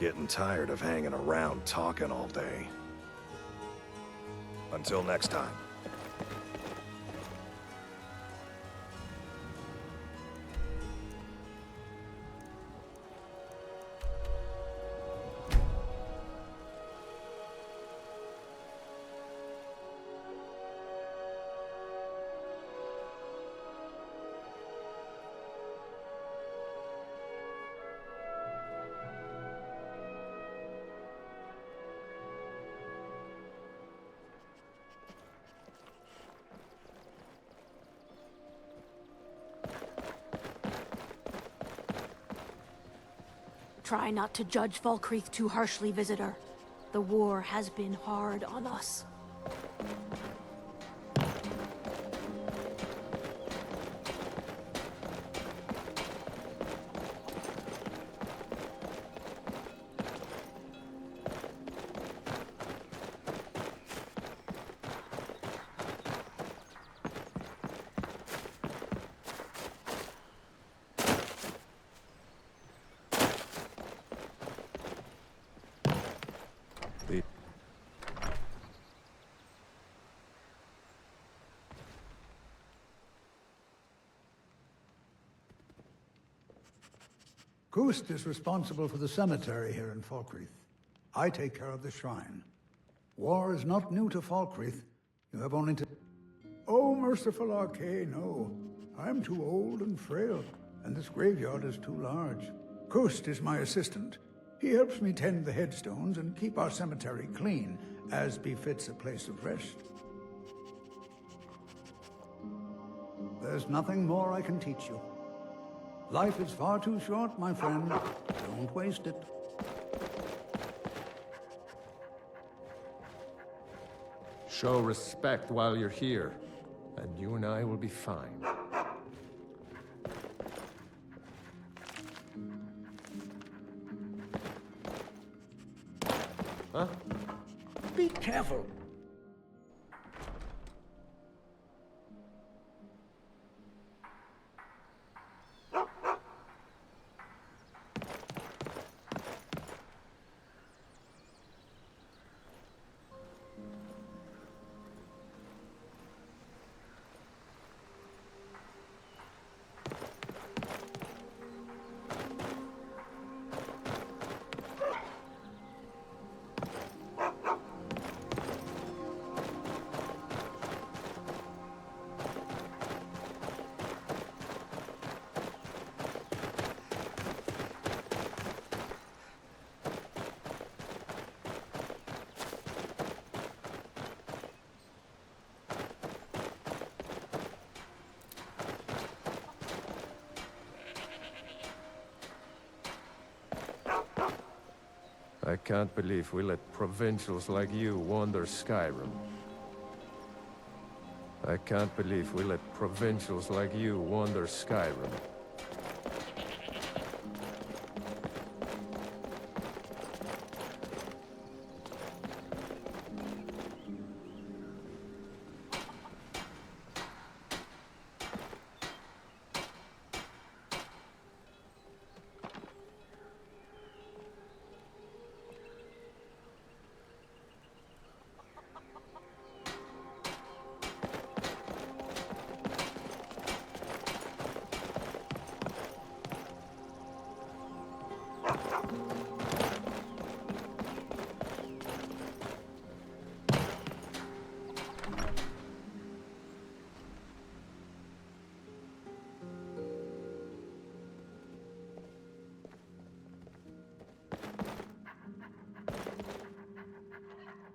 Getting tired of hanging around talking all day. Until next time. Try not to judge Falkreath too harshly, visitor. The war has been hard on us. Gust is responsible for the cemetery here in Falkreath. I take care of the shrine. War is not new to Falkreath. You have only to... Oh, merciful Arcane, no. I'm too old and frail, and this graveyard is too large. Gust is my assistant. He helps me tend the headstones and keep our cemetery clean, as befits a place of rest. There's nothing more I can teach you. Life is far too short, my friend. Don't waste it. Show respect while you're here, and you and I will be fine. Huh? Be careful. I can't believe we let provincials like you wander Skyrim. I can't believe we let provincials like you wander Skyrim.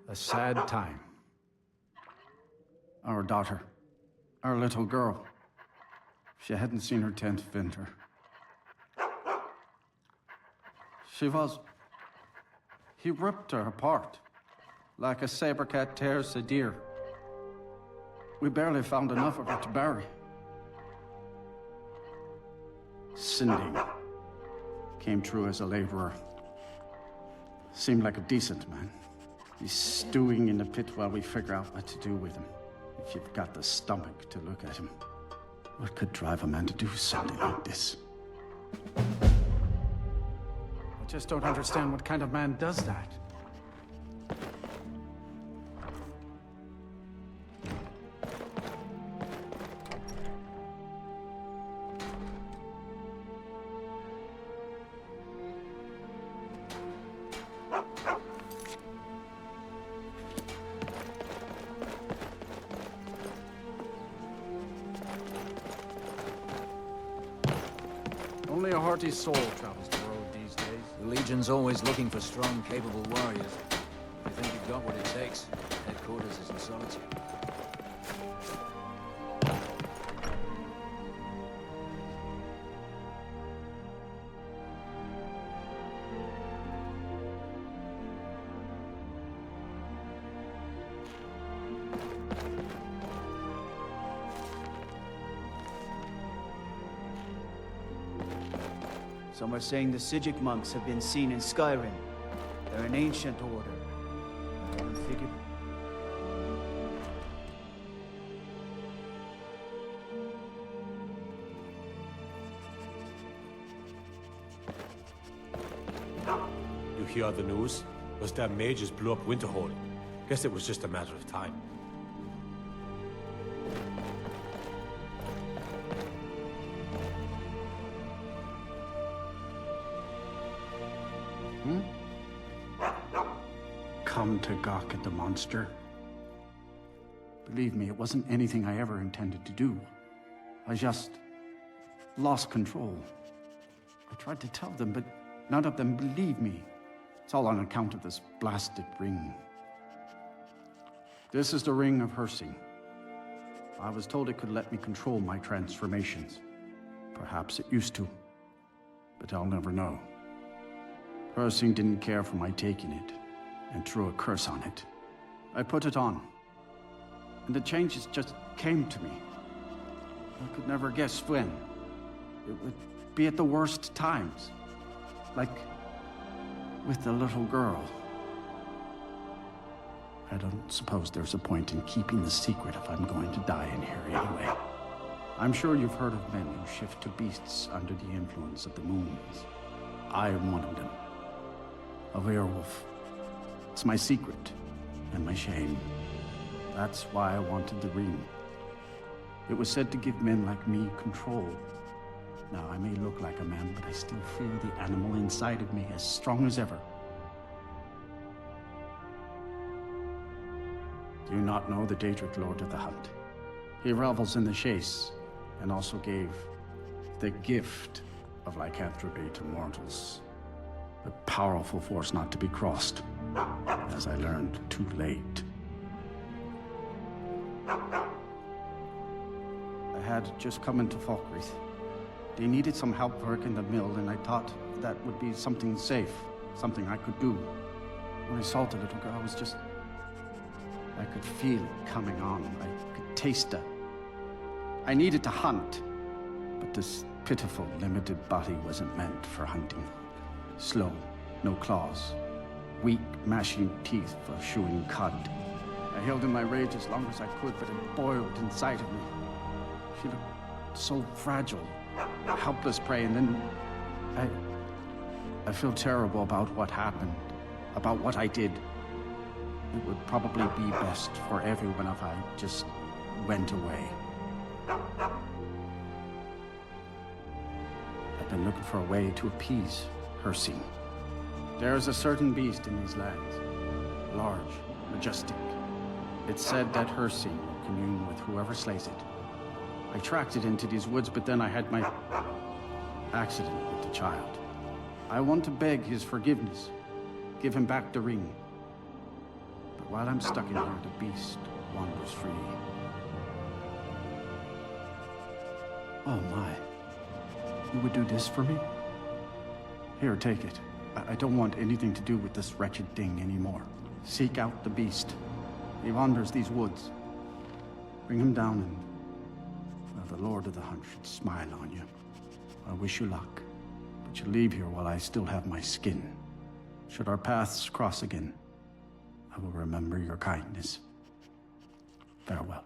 A sad time. Our daughter, our little girl, she hadn't seen her 10th winter. He ripped her apart, like a saber cat tears a deer. We barely found enough of her to bury. Cindy came through as a laborer. Seemed like a decent man. He's stewing in the pit while we figure out what to do with him. If you've got the stomach to look at him. What could drive a man to do something like this? I just don't understand what kind of man does that. Only a hearty soul travels the road these days. The Legion's always looking for strong, capable warriors. If you think you've got what it takes, headquarters is in solitude. Some are saying the Sijic monks have been seen in Skyrim. They're an ancient order. I haven't figured. You hear the news? Those damn mages blew up Winterhold. Guess it was just a matter of time. Come to gawk at the monster. Believe me, it wasn't anything I ever intended to do. I just lost control. I tried to tell them, but none of them believed me. It's all on account of this blasted ring. This is the ring of Hersing. I was told it could let me control my transformations. Perhaps it used to, but I'll never know. Hersing didn't care for my taking it, and threw a curse on it. I put it on, and the changes just came to me. I could never guess when. It would be at the worst times, like with the little girl. I don't suppose there's a point in keeping the secret if I'm going to die in here anyway. I'm sure you've heard of men who shift to beasts under the influence of the moons. I am one of them. A werewolf. It's my secret, and my shame. That's why I wanted the ring. It was said to give men like me control. Now, I may look like a man, but I still feel the animal inside of me as strong as ever. Do you not know the Daedric Lord of the Hunt? He revels in the chase, and also gave the gift of lycanthropy to mortals. A powerful force not to be crossed, as I learned too late. I had just come into Falkreath. They needed some help working the mill, and I thought that would be something safe, something I could do. When I saw the little girl, I was just... I could feel it coming on. I could taste it. I needed to hunt, but this pitiful, limited body wasn't meant for hunting. Slow, no claws. Weak, mashing teeth for chewing cud. I held in my rage as long as I could, but it boiled inside of me. She looked so fragile, a helpless prey, and then I feel terrible about what happened, about what I did. It would probably be best for everyone if I just went away. I've been looking for a way to appease Hersing. There is a certain beast in these lands, large, majestic. It's said that Hersing will commune with whoever slays it. I tracked it into these woods, but then I had my accident with the child. I want to beg his forgiveness, give him back the ring. But while I'm stuck in here, the beast wanders free. Oh my, you would do this for me? Here, take it. I don't want anything to do with this wretched thing anymore. Seek out the beast. He wanders these woods. Bring him down and... well, the Lord of the Hunt should smile on you. I wish you luck. But you leave here while I still have my skin. Should our paths cross again, I will remember your kindness. Farewell.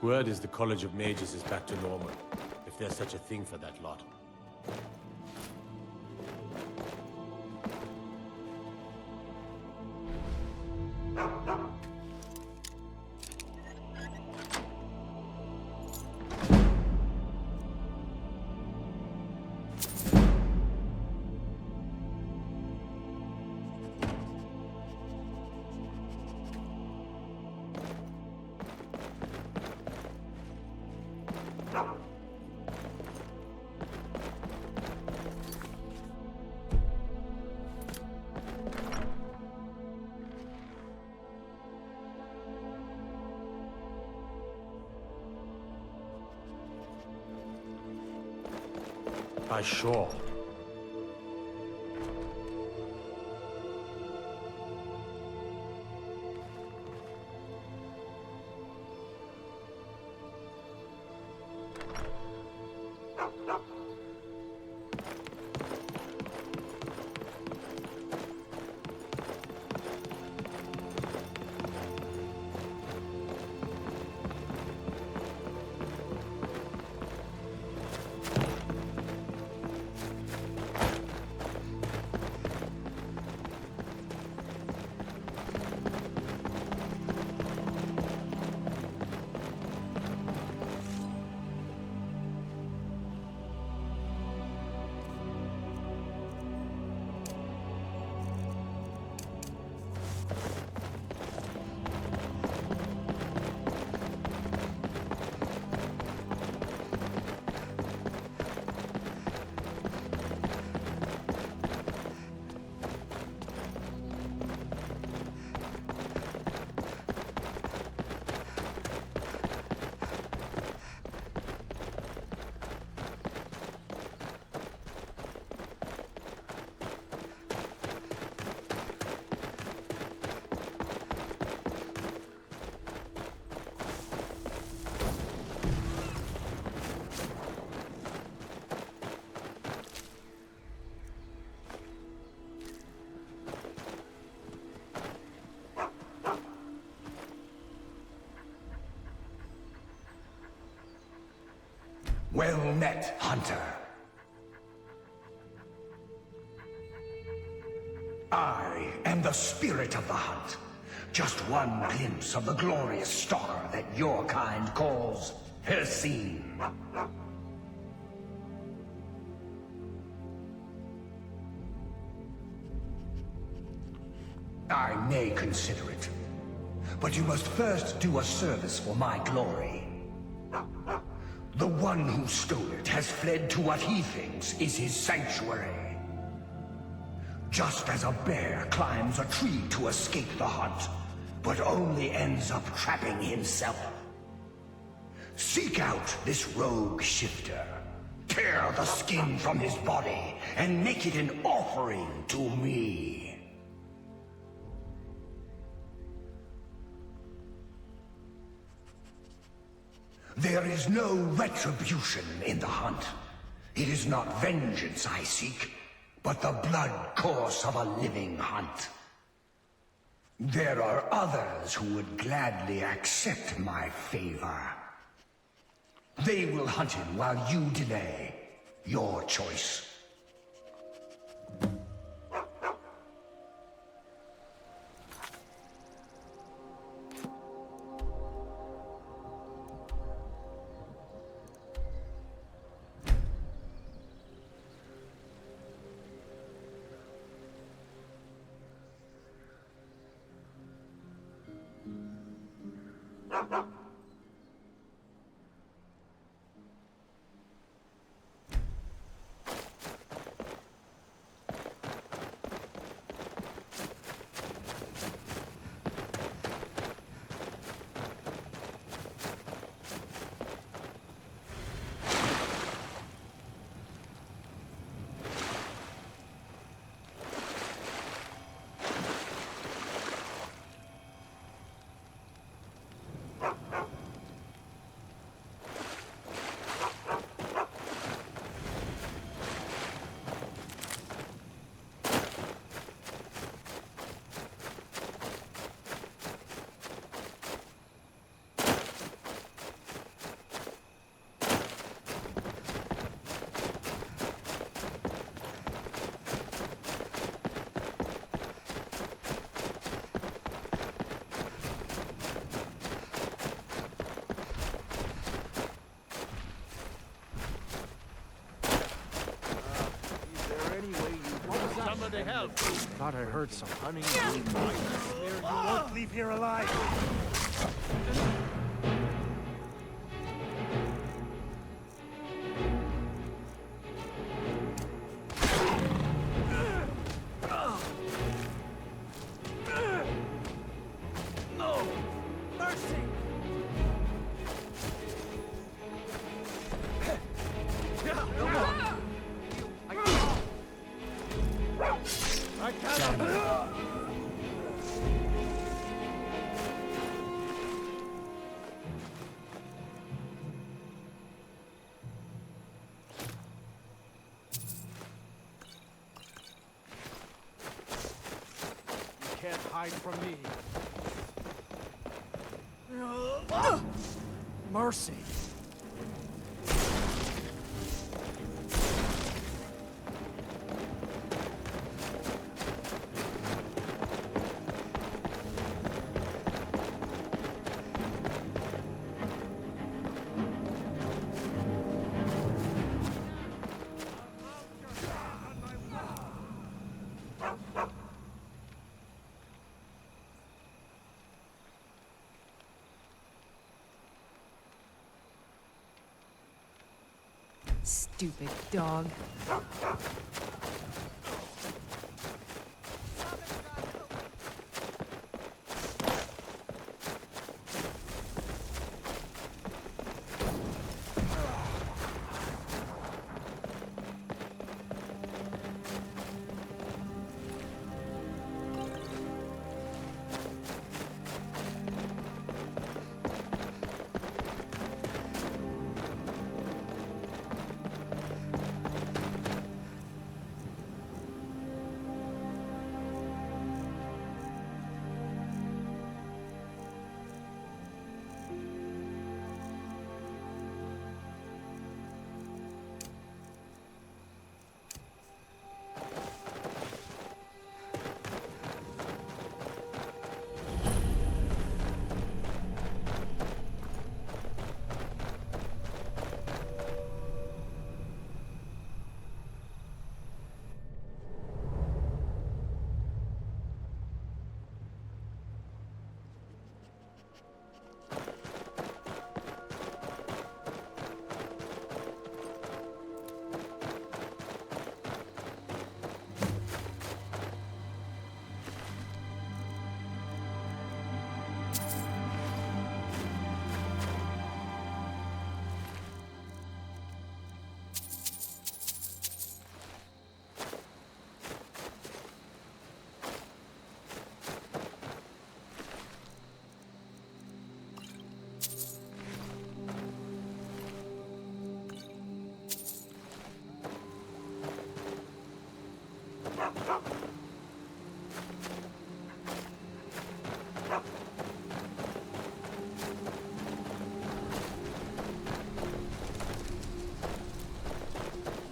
Word is the College of Mages is back to normal, if there's such a thing for that lot. By shore. Well met, hunter. I am the spirit of the hunt. Just one glimpse of the glorious stalker that your kind calls Hercine. I may consider it, but you must first do a service for my glory. The one who stole it has fled to what he thinks is his sanctuary. Just as a bear climbs a tree to escape the hunt, but only ends up trapping himself. Seek out this rogue shifter. Tear the skin from his body and make it an offering to me. There is no retribution in the hunt. It is not vengeance I seek, but the blood course of a living hunt. There are others who would gladly accept my favor. They will hunt him while you delay. Your choice. any way you want. Somebody help! Thought I heard some honey. You won't leave here alive! No! Mercy! I can't! You can't hide from me. Mercy! Stupid dog.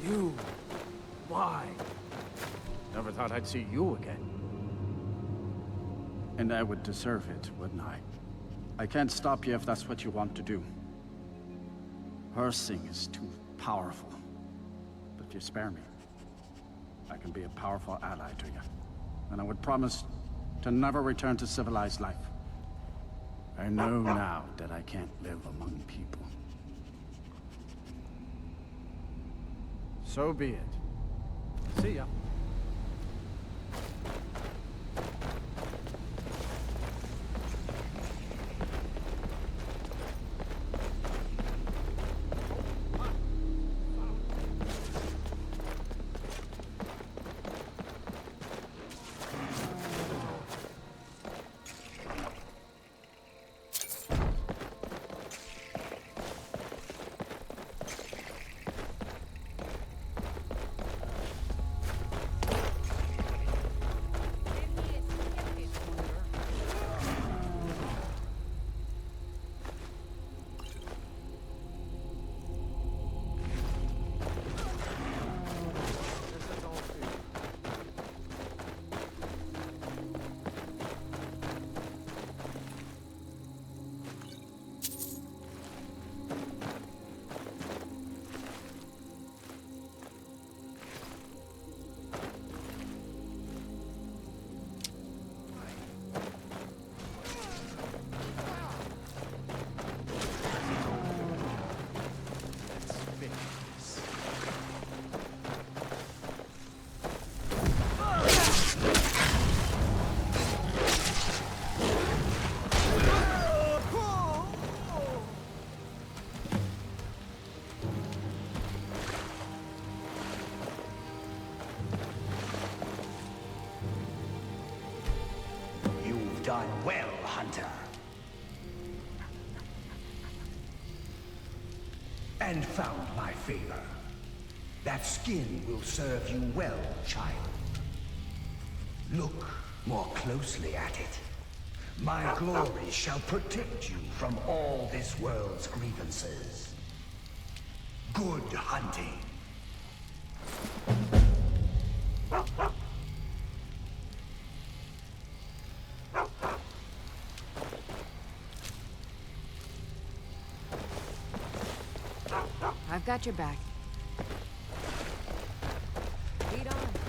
You? Why? Never thought I'd see you again. And I would deserve it, wouldn't I? I can't stop you if that's what you want to do. Hersing is too powerful. But if you spare me, I can be a powerful ally to you. And I would promise to never return to civilized life. I know now that I can't live among people. So be it. See ya. done well, Hunter. And found my favor. That skin will serve you well, child. Look more closely at it. My glory shall protect you from all this world's grievances. Good hunting. I've got your back. Lead on.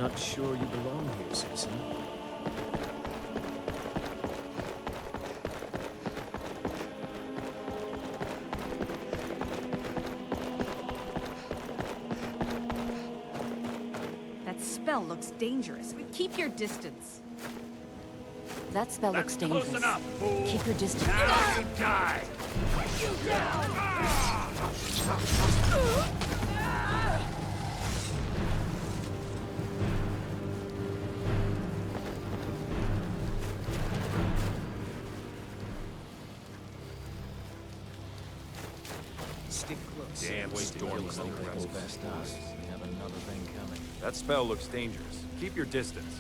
Not sure you belong here, citizen. That spell looks dangerous. Keep your distance. That spell looks dangerous. Close enough, fool. Keep your distance. Now you die. Stick close. Damn storm Looks like they hold past us. We have another thing coming. That spell looks dangerous. Keep your distance.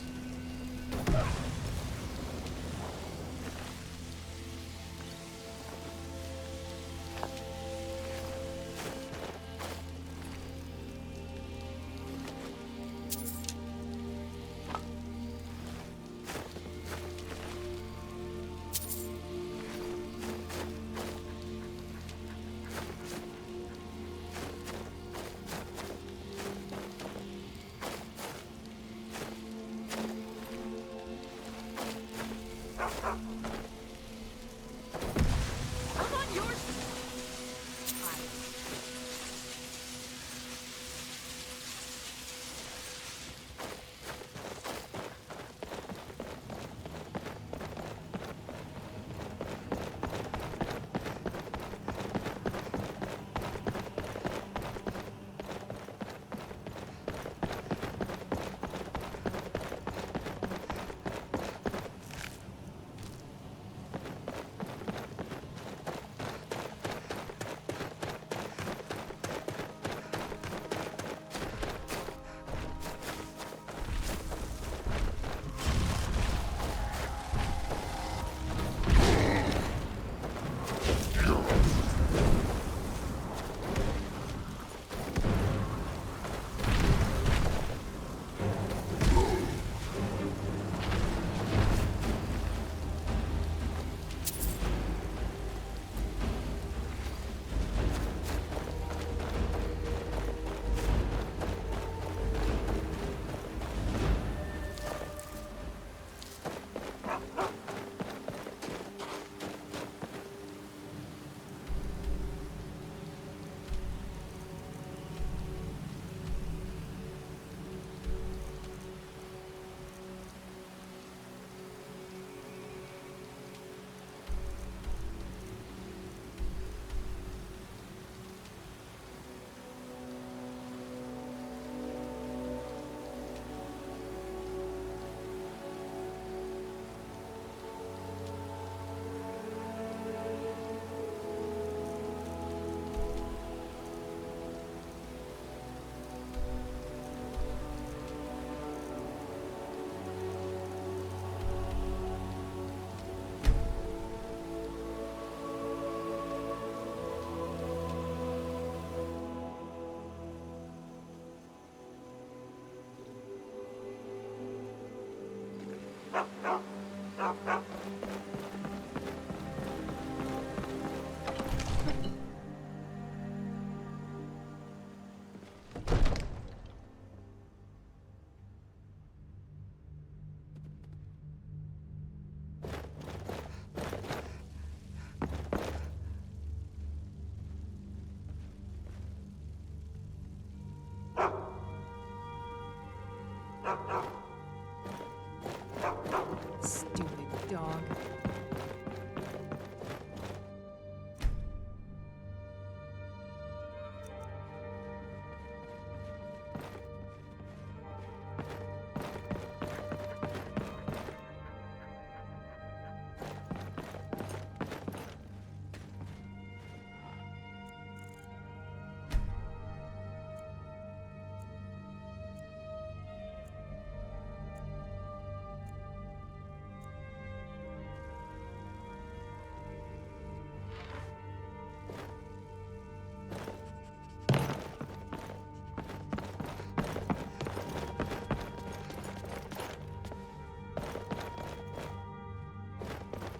Stupid dog.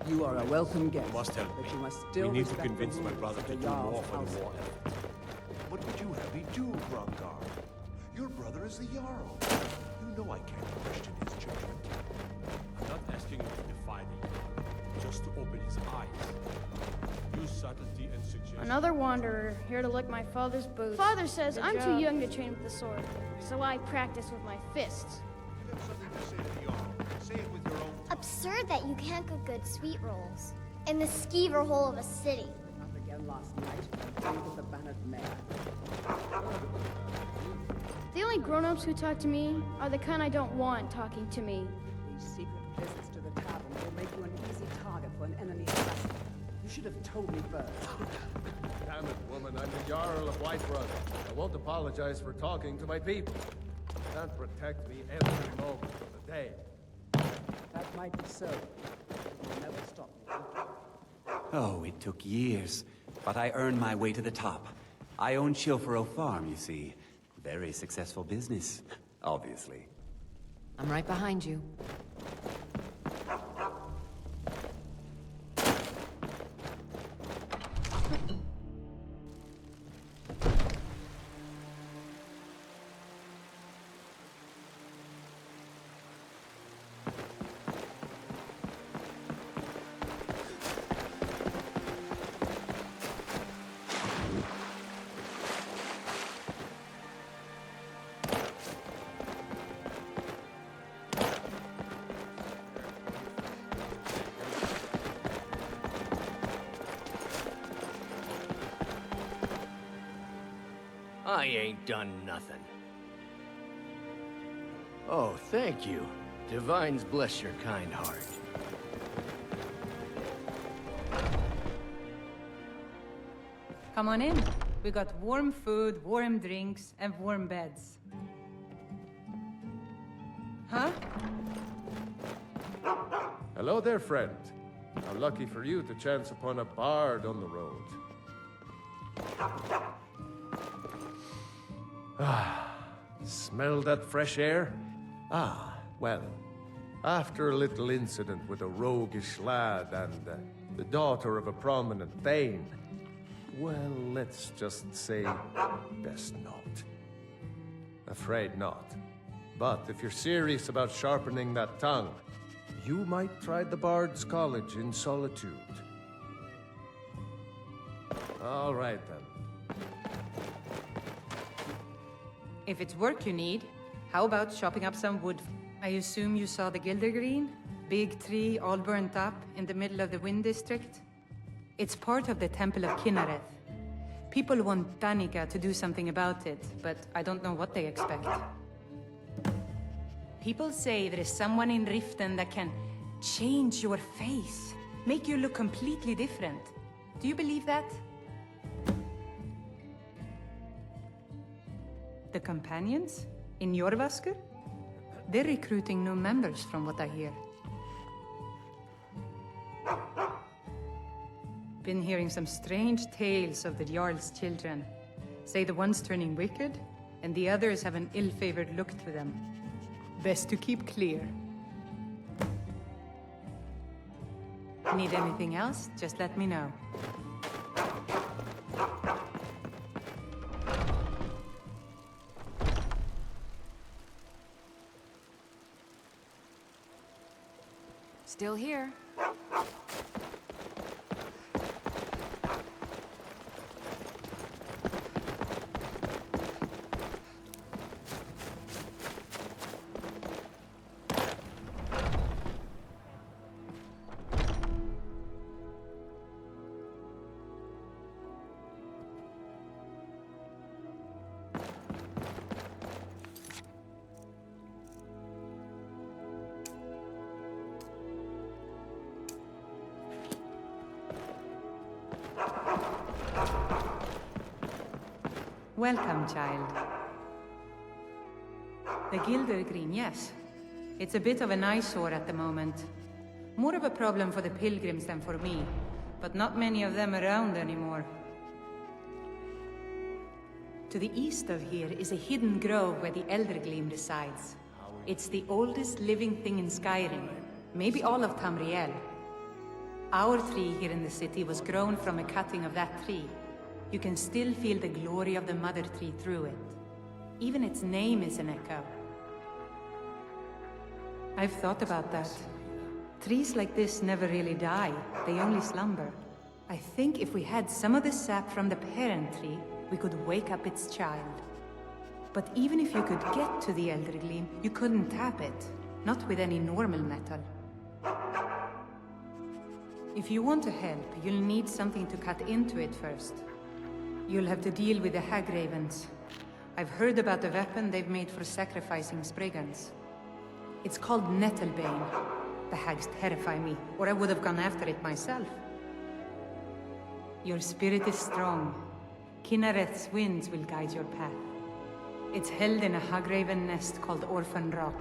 You are a welcome guest. Must help but me. you must still We need to respect the convince my rules brother of to the do more Jarl's for the household. war effort. What would you have me do, Grumgar? Your brother is the Jarl. You know I can't question his judgment. I'm not asking you to defy the Jarl, just to open his eyes. Use subtlety and suggestion. Another wanderer, here to lick my father's boots. Father says I'm too young to train with the sword, so I practice with my fists. You have something to say to the Jarl. Say it with your own tongue. Absurd that you can't cook good sweet rolls in the skeever hole of a city. Not again last night. Played with the bannered mare. The only grown-ups who talk to me are the kind I don't want talking to me. These secret visits to the tavern will make you an easy target for an enemy assassin. You should have told me first. Damn it, woman, I'm the Jarl of Whiterun. I won't apologize for talking to my people. You can't protect me every moment of the day. That might be so. It will never stop me. Oh, it took years, but I earned my way to the top. I own Chilfaro Farm, you see. Very successful business, obviously. I'm right behind you. I ain't done nothing. Oh, thank you. Divines bless your kind heart. Come on in. We got warm food, warm drinks, and warm beds. Huh? Hello there, friend. How lucky for you to chance upon a bard on the road. Ah, smell that fresh air? Ah, well, after a little incident with a roguish lad and the daughter of a prominent thane, well, let's just say best not. Afraid not. But if you're serious about sharpening that tongue, you might try the Bard's College in Solitude. All right, then. If it's work you need, how about chopping up some wood? I assume you saw the Gildergreen? Big tree all burnt up in the middle of the Wind District? It's part of the Temple of Kinnareth. People want Danica to do something about it, but I don't know what they expect. People say there is someone in Riften that can change your face, make you look completely different. Do you believe that? The companions? In Jorvaskr? They're recruiting new members from what I hear. Been hearing some strange tales of the Jarl's children. Say the one's turning wicked, and the others have an ill-favored look to them. Best to keep clear. Need anything else? Just let me know. Still here. Welcome, child. The Gildergreen, yes. It's a bit of an eyesore at the moment. More of a problem for the pilgrims than for me, but not many of them around anymore. To the east of here is a hidden grove where the Eldergleam resides. It's the oldest living thing in Skyrim, maybe all of Tamriel. Our tree here in the city was grown from a cutting of that tree. You can still feel the glory of the mother tree through it. Even its name is an echo. I've thought about that. Trees like this never really die, they only slumber. I think if we had some of the sap from the parent tree, we could wake up its child. But even if you could get to the Eldergleam, you couldn't tap it. Not with any normal metal. If you want to help, you'll need something to cut into it first. You'll have to deal with the Hagravens. I've heard about the weapon they've made for sacrificing Spriggans. It's called Nettlebane. The hags terrify me, or I would have gone after it myself. Your spirit is strong. Kinnereth's winds will guide your path. It's held in a Hagraven nest called Orphan Rock.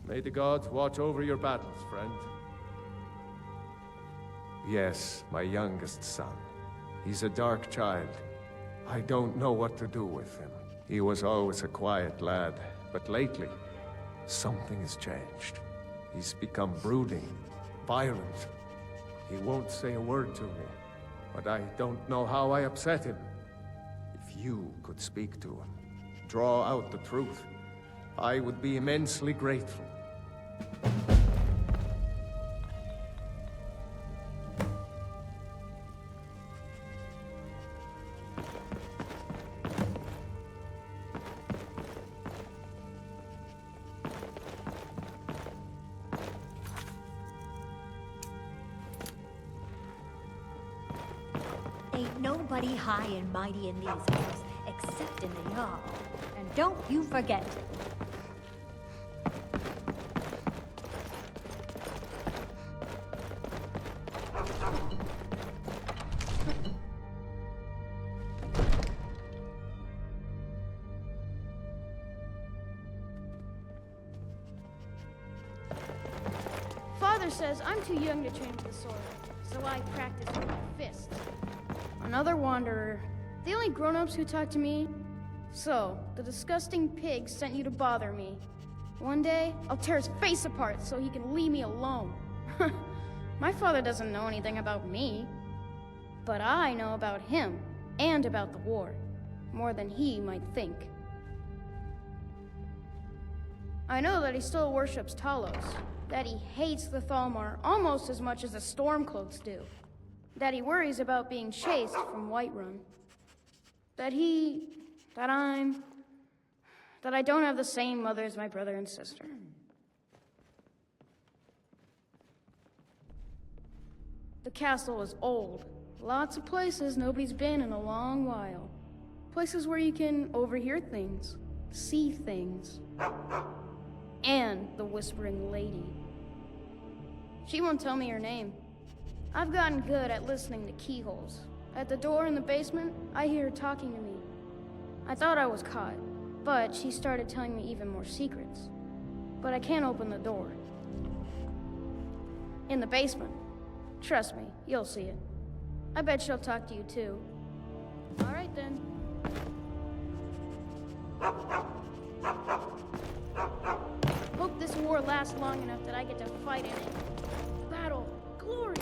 May the gods watch over your battles, friend. Yes, my youngest son. He's a dark child. I don't know what to do with him. He was always a quiet lad, but lately, something has changed. He's become brooding, violent. He won't say a word to me, but I don't know how I upset him. If you could speak to him, draw out the truth, I would be immensely grateful. Ain't nobody high and mighty in these hills, except in the Jarl. And don't you forget. Father says I'm too young to train with the sword, so I practice with my fists. Another wanderer. The only grown-ups who talk to me. So, the disgusting pig sent you to bother me. One day, I'll tear his face apart so he can leave me alone. My father doesn't know anything about me. But I know about him, and about the war. More than he might think. I know that he still worships Talos, that he hates the Thalmor almost as much as the Stormcloaks do, that he worries about being chased from Whiterun, that I don't have the same mother as my brother and sister. The castle is old. Lots of places nobody's been in a long while. Places where you can overhear things, see things. And the Whispering Lady. She won't tell me her name. I've gotten good at listening to keyholes. At the door in the basement, I hear her talking to me. I thought I was caught, but she started telling me even more secrets. But I can't open the door. In the basement. Trust me, you'll see it. I bet she'll talk to you too. All right then. Hope this war lasts long enough that I get to fight in it. Battle, glory.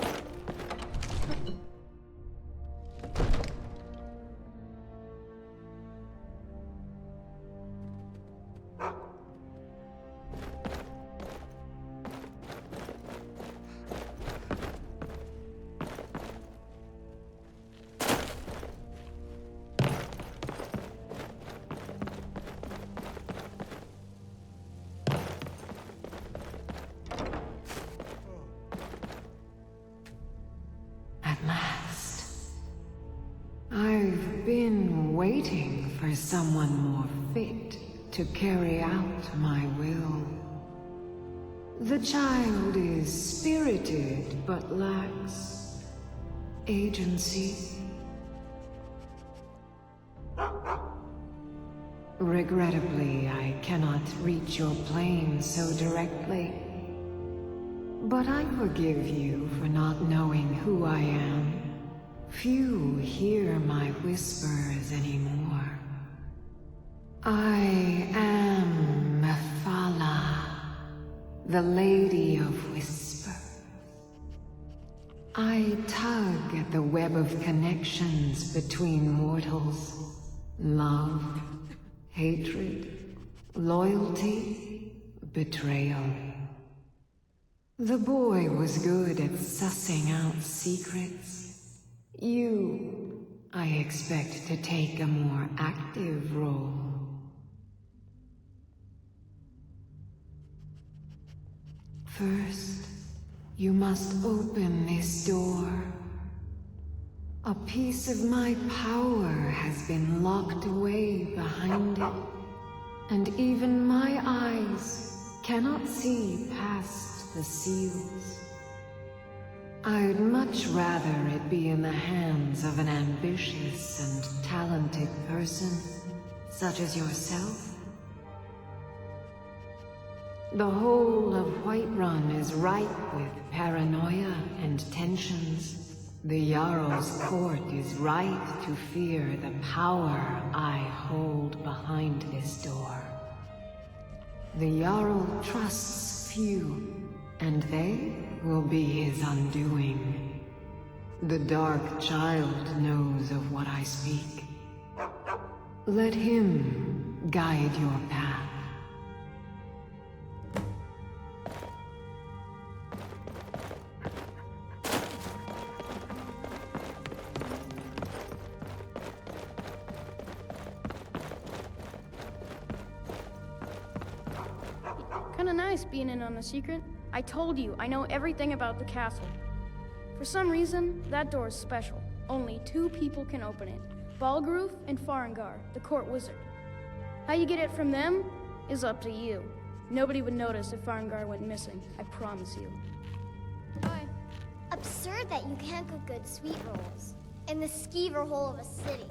At last. I've been waiting for someone more fit to carry out my will. The child is spirited but lacks agency. Regrettably, I cannot reach your plane so directly. But I forgive you for not knowing who I am. Few hear my whispers anymore. I am Mephala, the Lady of Whispers. I tug at the web of connections between mortals. Love, hatred, loyalty, betrayal. The boy was good at sussing out secrets. You, I expect to take a more active role. First, you must open this door. A piece of my power has been locked away behind it, and even my eyes cannot see past the seals. I'd much rather it be in the hands of an ambitious and talented person, such as yourself. The whole of Whiterun is ripe with paranoia and tensions. The Jarl's court is right to fear the power I hold behind this door. The Jarl trusts few, and they will be his undoing. The Dark Child knows of what I speak. Let him guide your path. Kinda nice being in on the secret. I told you, I know everything about the castle. For some reason, that door is special. Only 2 people can open it. Balgruf and Farengar, the court wizard. How you get it from them is up to you. Nobody would notice if Farengar went missing, I promise you. Bye. Absurd that you can't cook good sweet rolls in the skeever hole of a city.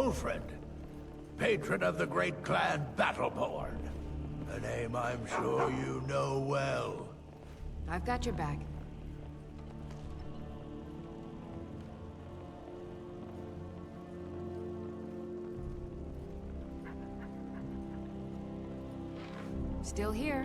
Wolfred, patron of the great clan Battleborn. A name I'm sure you know well. I've got your back. Still here.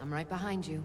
I'm right behind you.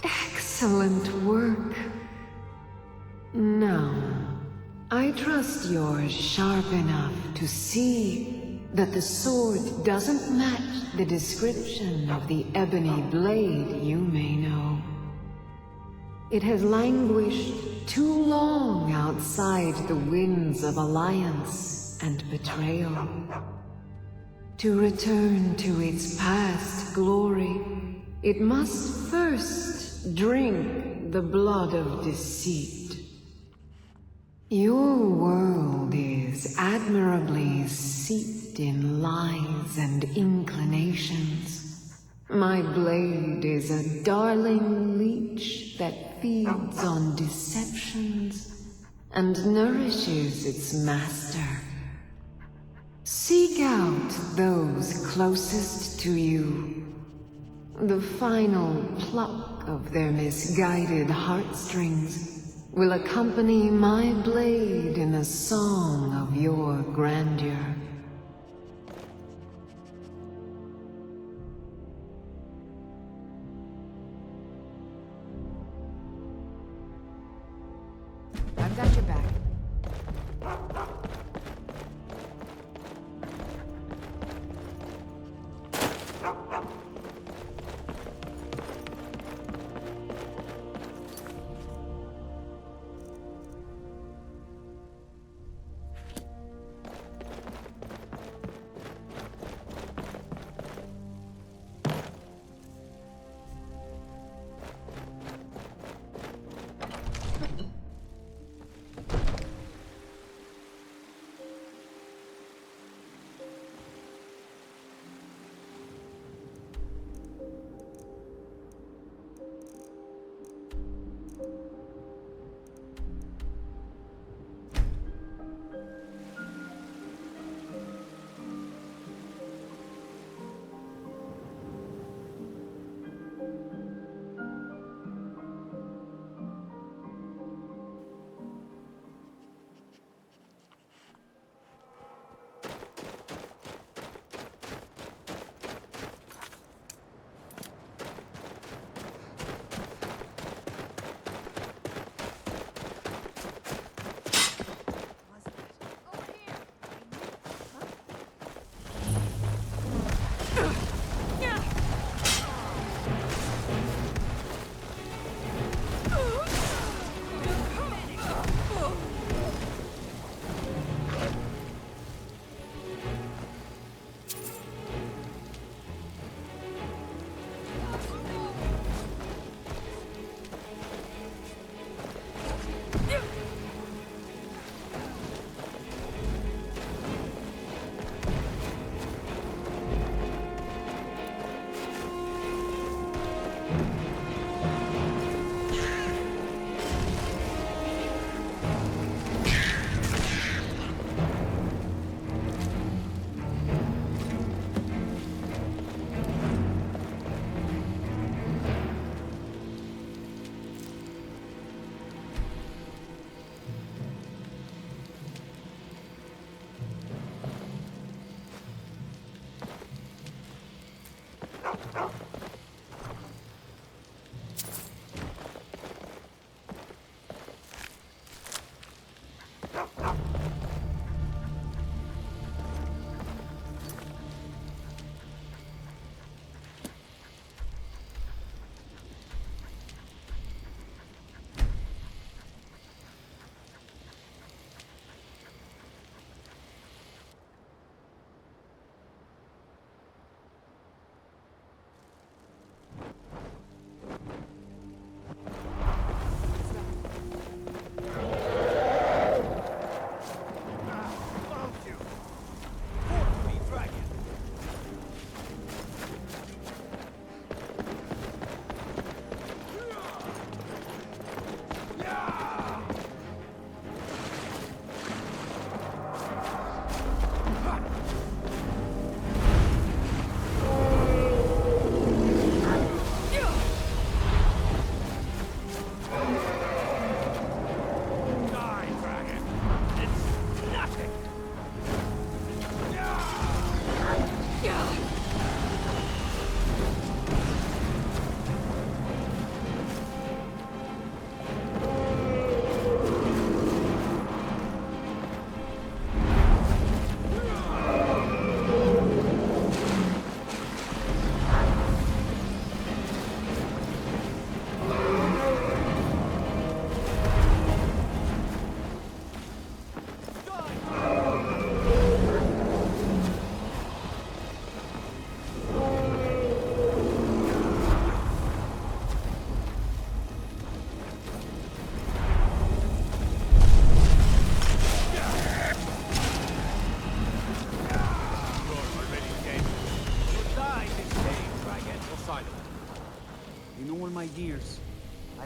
Excellent work. Now, I trust you're sharp enough to see that the sword doesn't match the description of the ebony blade you may know. It has languished too long outside the winds of alliance and betrayal. To return to its past glory, it must first drink the blood of deceit. Your world is admirably steeped in lies and inclinations. My blade is a darling leech that feeds on deceptions and nourishes its master. Seek out those closest to you. The final pluck of their misguided heartstrings will accompany my blade in a song of your grandeur. I've got your back.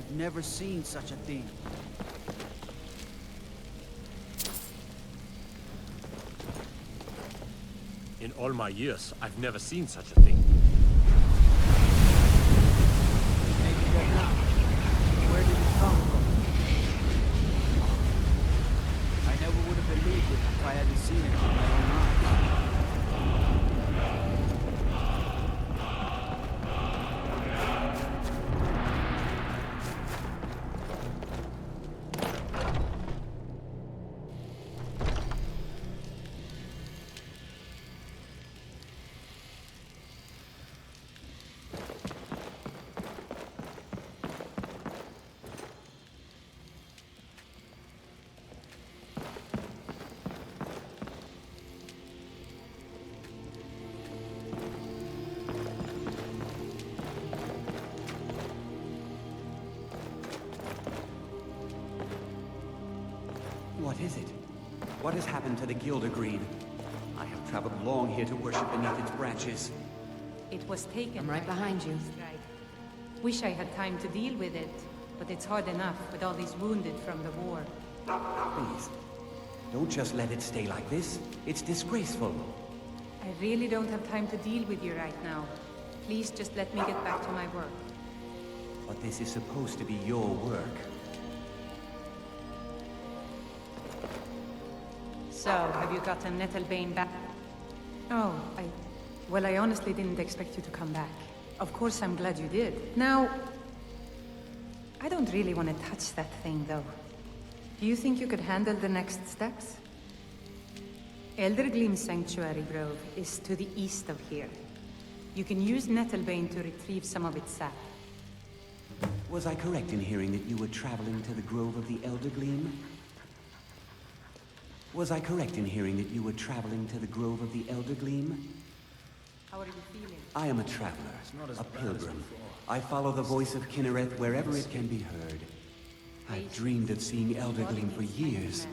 I've never seen such a thing. In all my years, I've never seen such a thing. Maybe they're not. Where did it come from? I never would have believed it if I hadn't seen it with my own eyes. What is it? What has happened to the Gildergreen? I have traveled long here to worship beneath its branches. It was taken. I'm right behind you. Strike. Wish I had time to deal with it, but it's hard enough with all these wounded from the war. Please, don't just let it stay like this. It's disgraceful. I really don't have time to deal with you right now. Please just let me get back to my work. But this is supposed to be your work. So, have you gotten Nettlebane back? Oh, well, I honestly didn't expect you to come back. Of course, I'm glad you did. Now, I don't really want to touch that thing, though. Do you think you could handle the next steps? Eldergleam Sanctuary Grove is to the east of here. You can use Nettlebane to retrieve some of its sap. Was I correct in hearing that you were traveling to the Grove of the Eldergleam? Was I correct in hearing that you were traveling to the Grove of the Eldergleam? How are you feeling? I am a traveler, a pilgrim. I follow the voice of Kinnereth wherever it can be heard. I've dreamed of seeing Eldergleam for years.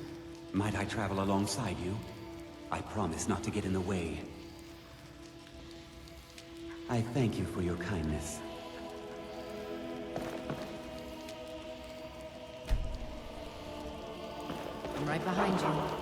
Might I travel alongside you? I promise not to get in the way. I thank you for your kindness. I'm right behind you.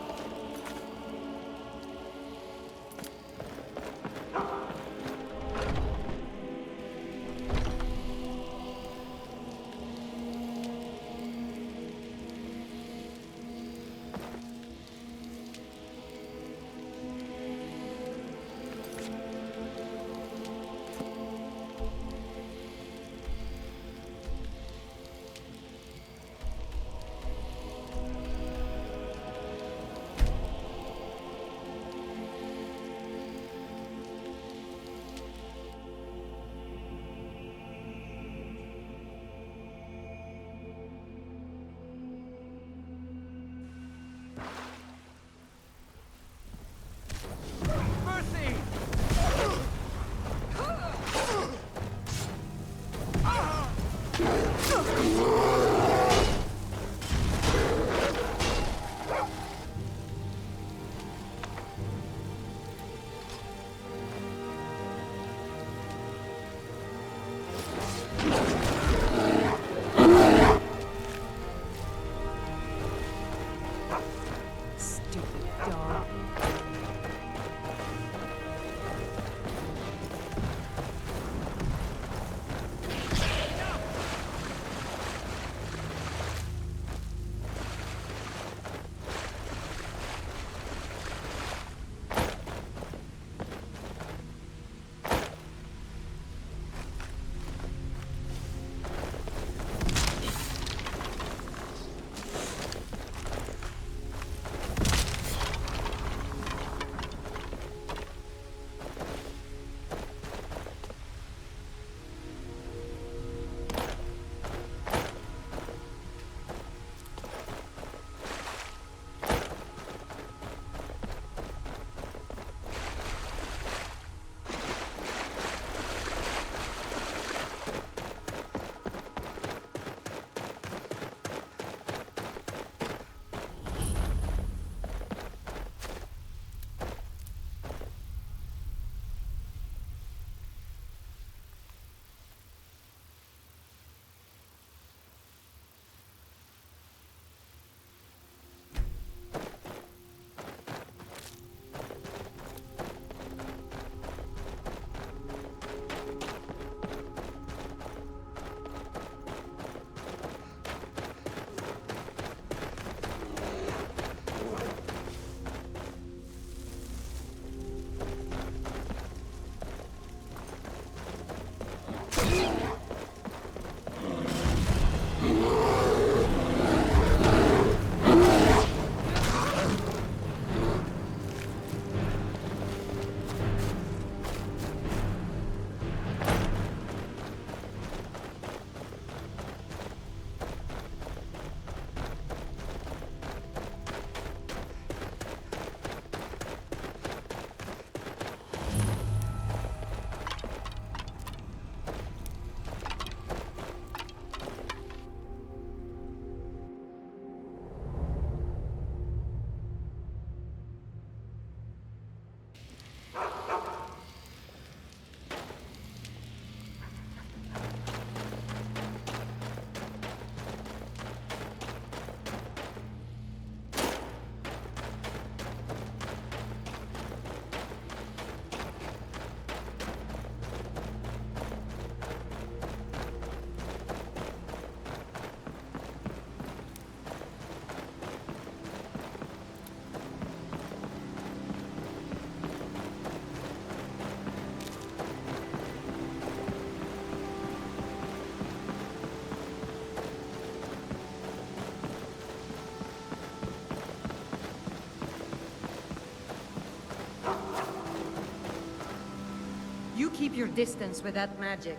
keep your distance with that magic.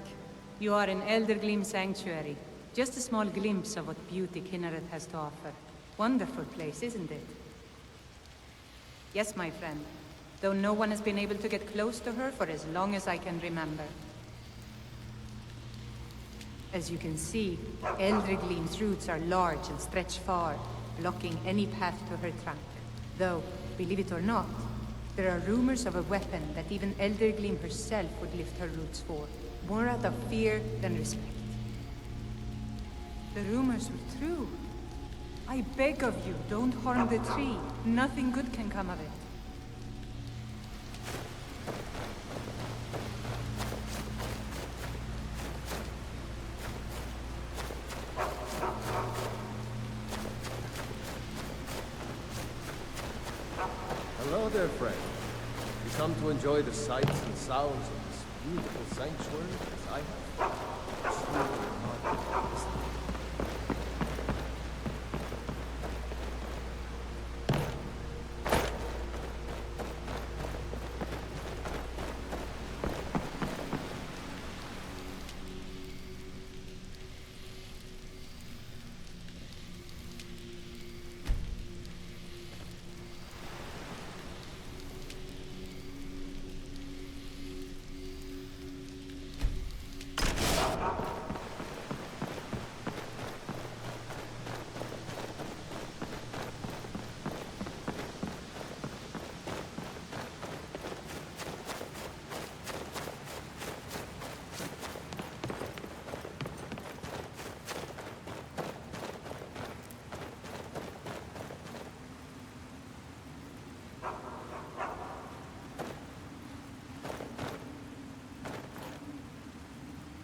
You are in Eldergleam Sanctuary. Just a small glimpse of what beauty Kinneret has to offer. Wonderful place, isn't it? Yes, my friend. Though no one has been able to get close to her for as long as I can remember. As you can see, Eldergleam's roots are large and stretch far, blocking any path to her trunk. Though, believe it or not, there are rumors of a weapon that even Eldergleam herself would lift her roots for, more out of fear than respect. The rumors were true. I beg of you, don't harm the tree. Nothing good can come of it. Hello there, friend. You come to enjoy the sights and sounds of this beautiful sanctuary as I have.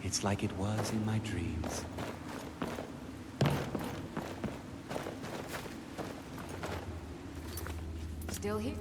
It's like it was in my dreams. Still here?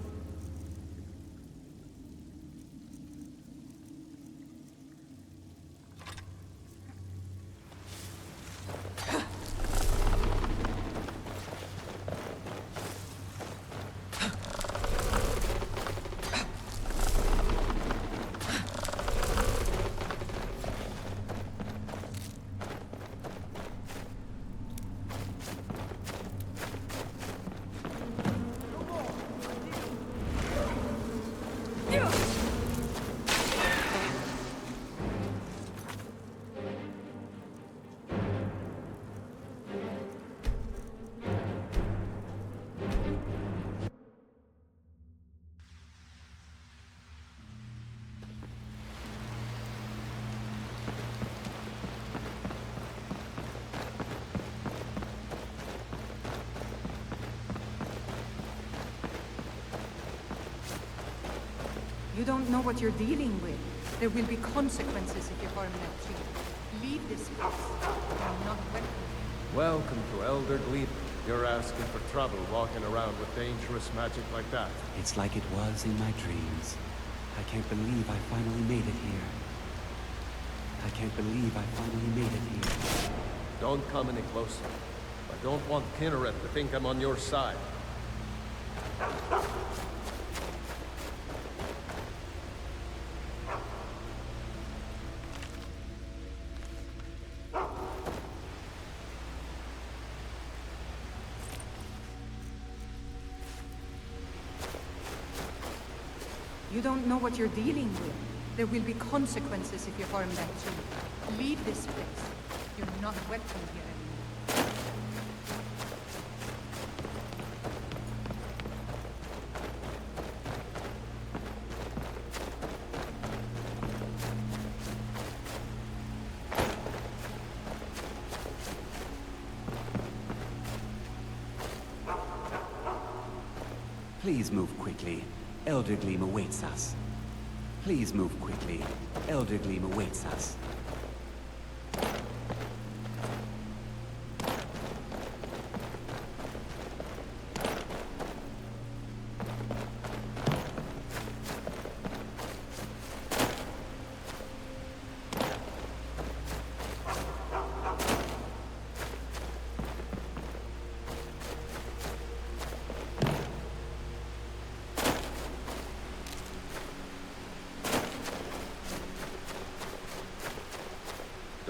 You don't know what you're dealing with. There will be consequences if you harm that tree. Leave this place. I'm not welcome. Welcome to Eldergleam. You're asking for trouble walking around with dangerous magic like that. It's like it was in my dreams. I can't believe I finally made it here. I can't believe I finally made it here. Don't come any closer. I don't want Kinneret to think I'm on your side. You don't know what you're dealing with. There will be consequences if you harm that tree. Leave this place. You're not welcome here anymore. Please move quickly. Eldergleam awaits us. Please move quickly. Eldergleam awaits us.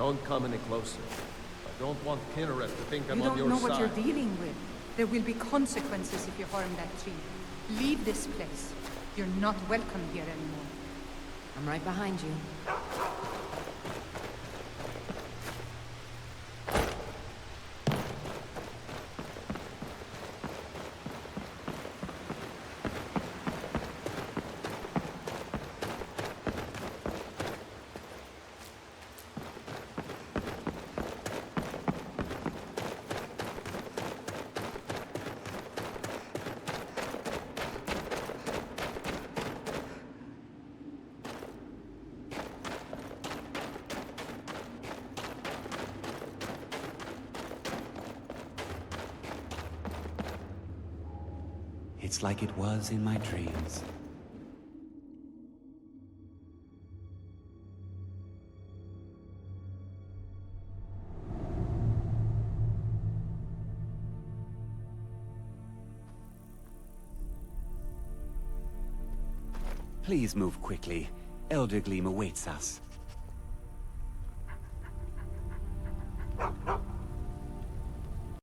Don't come any closer. I don't want Kinneret to think I'm You on don't your know side. what you're dealing with. There will be consequences if you harm that tree. Leave this place. You're not welcome here anymore. I'm right behind you. It's like it was in my dreams. Please move quickly. Elder Gleam awaits us.